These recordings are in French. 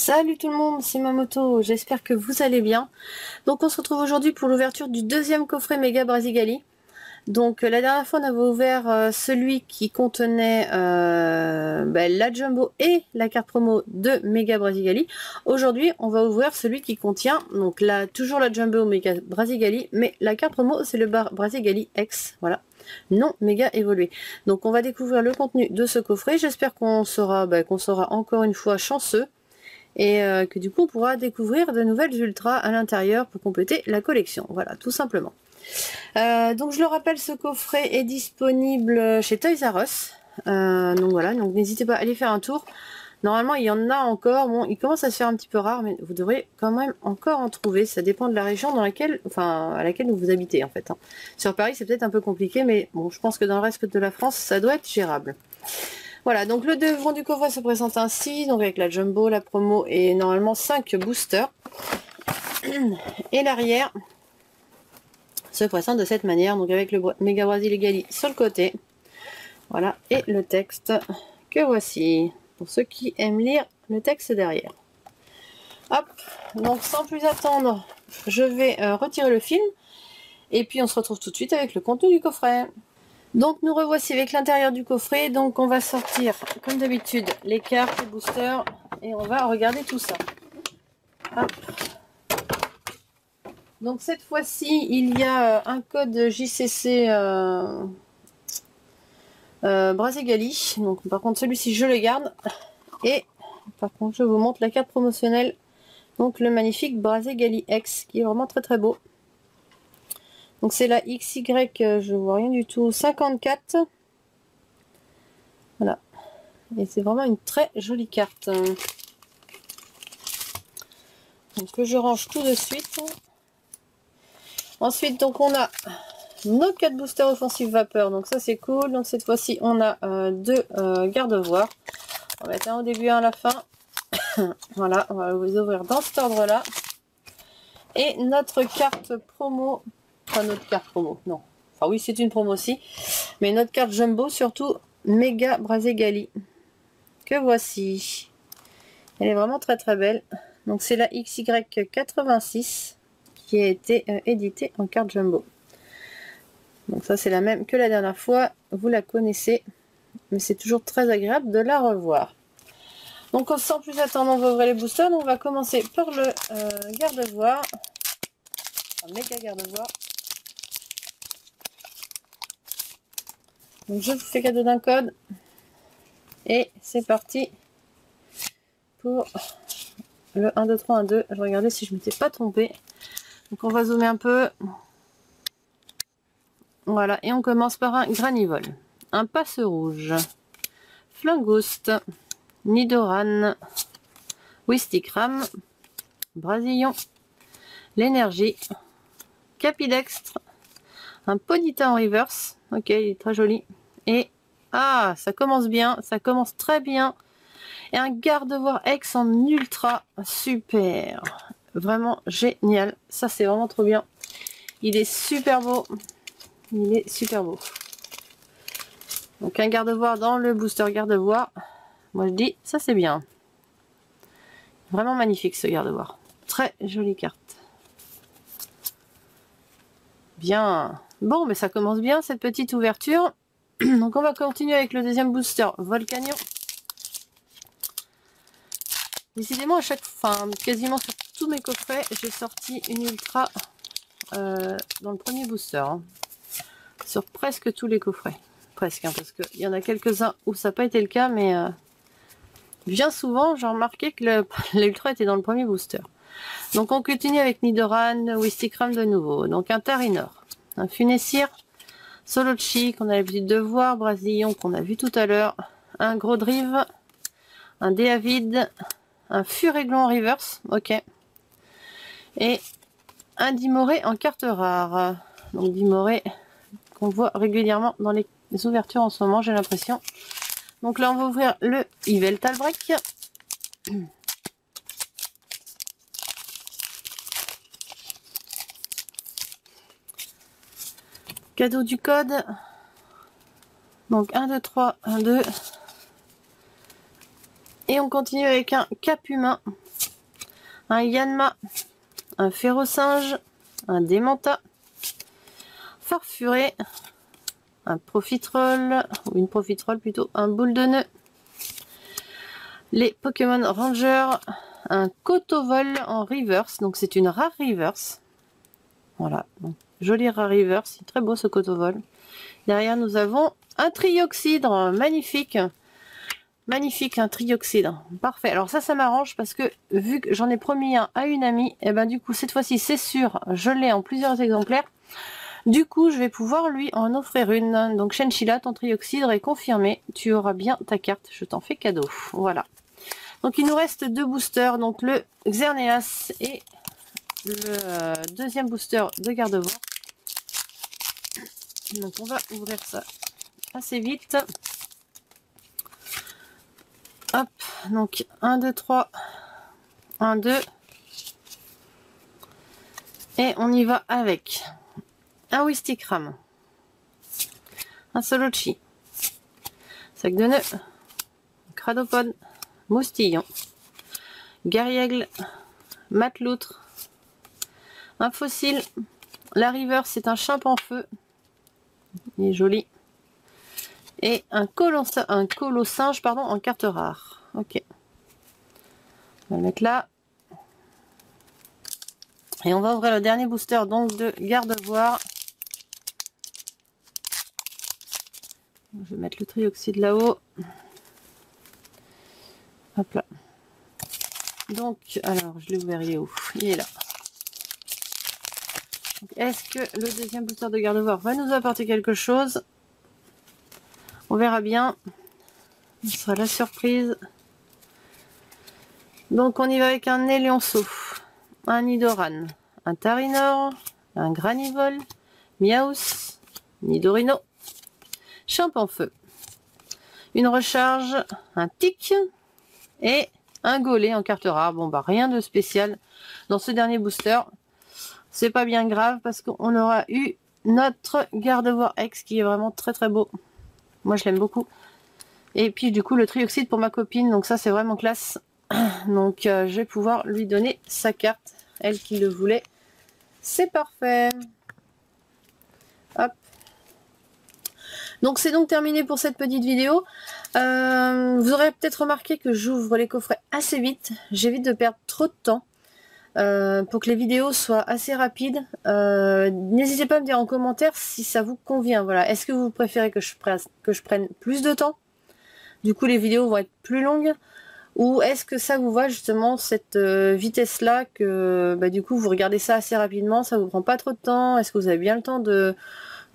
Salut tout le monde, c'est Mamoto, j'espère que vous allez bien. Donc on se retrouve aujourd'hui pour l'ouverture du deuxième coffret Mega Brasigali. Donc la dernière fois on avait ouvert celui qui contenait la Jumbo et la carte promo de Mega Brasigali. Aujourd'hui on va ouvrir celui qui contient donc là toujours la Jumbo Mega Brasigali, mais la carte promo c'est le bar Brasigali X, voilà, non méga évolué. Donc on va découvrir le contenu de ce coffret. J'espère qu'on sera encore une fois chanceux et que du coup on pourra découvrir de nouvelles ultras à l'intérieur pour compléter la collection, voilà, tout simplement. Donc je le rappelle, ce coffret est disponible chez Toys R Us, donc voilà, donc n'hésitez pas à aller faire un tour. Normalement il y en a encore, bon il commence à se faire un petit peu rare, mais vous devrez quand même encore en trouver. Ça dépend de la région dans laquelle, à laquelle vous habitez en fait, hein. Sur Paris c'est peut-être un peu compliqué, mais bon je pense que dans le reste de la France ça doit être gérable. Voilà, donc le devant du coffret se présente ainsi, donc avec la Jumbo, la promo et normalement 5 boosters. Et l'arrière se présente de cette manière, donc avec le Mega Brasigali sur le côté. Voilà, et le texte que voici, pour ceux qui aiment lire le texte derrière. Hop, donc sans plus attendre, je vais retirer le film, et puis on se retrouve tout de suite avec le contenu du coffret. Donc nous revoici avec l'intérieur du coffret. Donc on va sortir comme d'habitude les cartes, les boosters, et on va regarder tout ça. Hop. Donc cette fois-ci il y a un code JCC Brasigali. Donc par contre celui-ci je le garde, et par contre je vous montre la carte promotionnelle, donc le magnifique Brasigali X qui est vraiment très très beau. Donc c'est la XY, je vois rien du tout, 54. Voilà. Et c'est vraiment une très jolie carte. Donc que je range tout de suite. Ensuite, donc on a nos 4 boosters offensifs vapeur. Donc ça c'est cool. Donc cette fois-ci on a 2 garde-voirs. On va mettre un au début, un à la fin. Voilà, on va vous ouvrir dans cet ordre-là. Et notre carte promo. Enfin notre carte promo, non. Enfin oui, c'est une promo aussi. Mais notre carte Jumbo, surtout Mega Brasigali, que voici. Elle est vraiment très très belle. Donc c'est la XY86 qui a été éditée en carte Jumbo. Donc ça c'est la même que la dernière fois, vous la connaissez, mais c'est toujours très agréable de la revoir. Donc sans plus attendre, on va ouvrir les boosters. Donc on va commencer par le garde-voire, un méga garde-voire. Donc je vous fais cadeau d'un code, et c'est parti pour le 1, 2, 3, 1, 2. Je regardais si je m'étais pas trompée. Donc on va zoomer un peu. Voilà, et on commence par un Granivol, un Passe Rouge, Flingouste, Nidoran, Wistikram, Brasillon, l'énergie, Capidextre, un Ponyta en reverse, ok, il est très joli, et ah, ça commence bien, ça commence très bien, et un Gardevoir X en ultra, super, vraiment génial, ça c'est vraiment trop bien, il est super beau, il est super beau. Donc un garde-voire dans le booster garde-voire, moi je dis ça c'est bien, vraiment magnifique ce garde-voire, très jolie carte. Bien, bon mais ça commence bien cette petite ouverture. Donc on va continuer avec le deuxième booster Volcanion. Décidément à chaque fois, quasiment sur tous mes coffrets, j'ai sorti une ultra dans le premier booster, hein. Sur presque tous les coffrets, presque, hein, parce qu'il y en a quelques-uns où ça n'a pas été le cas, mais bien souvent j'ai remarqué que l'ultra était dans le premier booster. Donc on continue avec Nidoran, Wistikram de nouveau, donc un Tarinor, un Funessir, Solochi qu'on a l'habitude de voir, Brasillon qu'on a vu tout à l'heure, un Grodrive, un Déavid, un Furéglon en reverse, ok, et un Dimoré en carte rare. Donc Dimoré qu'on voit régulièrement dans les ouvertures en ce moment, j'ai l'impression. Donc là on va ouvrir le Yveltalbreak. Cadeau du code. Donc 1, 2, 3, 1, 2. Et on continue avec un Cap Humain. un Yanma, un Férocinge, un Démenta, Farfuré, un Profiterole, ou une Profiterole plutôt, un Boule de Nœud, les Pokémon Rangers, un Cotovol en reverse, donc c'est une rare reverse. Voilà, donc, joli rare reverse, c'est très beau ce Cotovol. Derrière nous avons un Trioxydre, magnifique. Magnifique, un Trioxydre, parfait. Alors ça m'arrange parce que vu que j'en ai promis un à une amie, et ben du coup cette fois-ci c'est sûr, je l'ai en plusieurs exemplaires. Du coup je vais pouvoir lui en offrir une. Donc Chinchilla, ton Trioxydre est confirmé, tu auras bien ta carte, je t'en fais cadeau. Voilà. Donc il nous reste 2 boosters, donc le Xerneas et le deuxième booster de Gardevoir. Donc on va ouvrir ça assez vite. Hop, donc 1, 2, 3, 1, 2. Et on y va avec un Wistikram, un Solochi, sac de nœuds, Cradopod, Moustillon, Garriègle, Mateloutre, un fossile, la River c'est un Chimpanfeu, il est joli, et un Colossinge pardon, en carte rare. Ok, on va le mettre là. Et on va ouvrir le dernier booster donc de Gardevoir. Je vais mettre le Trioxyde là-haut. Hop là. Donc, alors, je l'ai ouvert, il est où? Il est là. Est-ce que le deuxième booster de Gardevoir va nous apporter quelque chose? On verra bien. Ce sera la surprise. Donc, on y va avec un Éléonceau, un Nidoran, un Tarinor, un Granivol, Miaus, Nidorino, Chimpanfeu, une recharge, un Tic et un Golé en carte rare. Bon bah rien de spécial dans ce dernier booster. C'est pas bien grave parce qu'on aura eu notre Gardevoir X qui est vraiment très très beau. Moi je l'aime beaucoup. Et puis du coup le Trioxyde pour ma copine, donc ça c'est vraiment classe. Donc je vais pouvoir lui donner sa carte, elle qui le voulait. C'est parfait. Hop. Donc c'est donc terminé pour cette petite vidéo. Vous aurez peut-être remarqué que j'ouvre les coffrets assez vite. J'évite de perdre trop de temps pour que les vidéos soient assez rapides. N'hésitez pas à me dire en commentaire si ça vous convient. Voilà. Est-ce que vous préférez que je prenne plus de temps? Du coup les vidéos vont être plus longues. Ou est-ce que ça vous va justement cette vitesse là que bah, du coup vous regardez ça assez rapidement, ça vous prend pas trop de temps? Est-ce que vous avez bien le temps de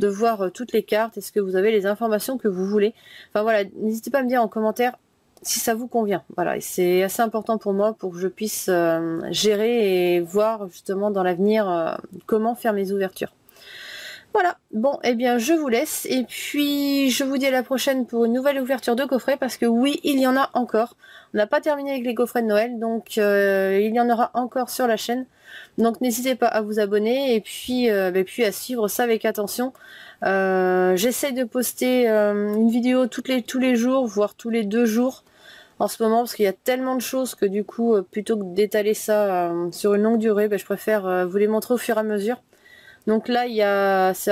voir toutes les cartes? Est-ce que vous avez les informations que vous voulez? Enfin voilà, n'hésitez pas à me dire en commentaire si ça vous convient. Voilà, et c'est assez important pour moi pour que je puisse gérer et voir justement dans l'avenir comment faire mes ouvertures. Voilà, bon, et bien je vous laisse et puis je vous dis à la prochaine pour une nouvelle ouverture de coffret parce que oui, il y en a encore. On n'a pas terminé avec les coffrets de Noël, donc il y en aura encore sur la chaîne. Donc n'hésitez pas à vous abonner et puis à suivre ça avec attention. J'essaye de poster une vidéo tous les jours, voire tous les 2 jours en ce moment parce qu'il y a tellement de choses que du coup, plutôt que d'étaler ça sur une longue durée, je préfère vous les montrer au fur et à mesure. Donc là, c'est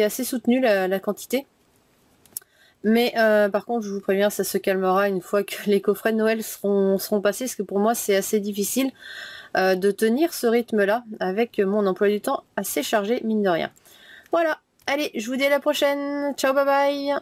assez soutenu la quantité. Mais par contre, je vous préviens, ça se calmera une fois que les coffrets de Noël seront passés, parce que pour moi, c'est assez difficile de tenir ce rythme-là avec mon emploi du temps assez chargé, mine de rien. Voilà, allez, je vous dis à la prochaine. Ciao, bye bye.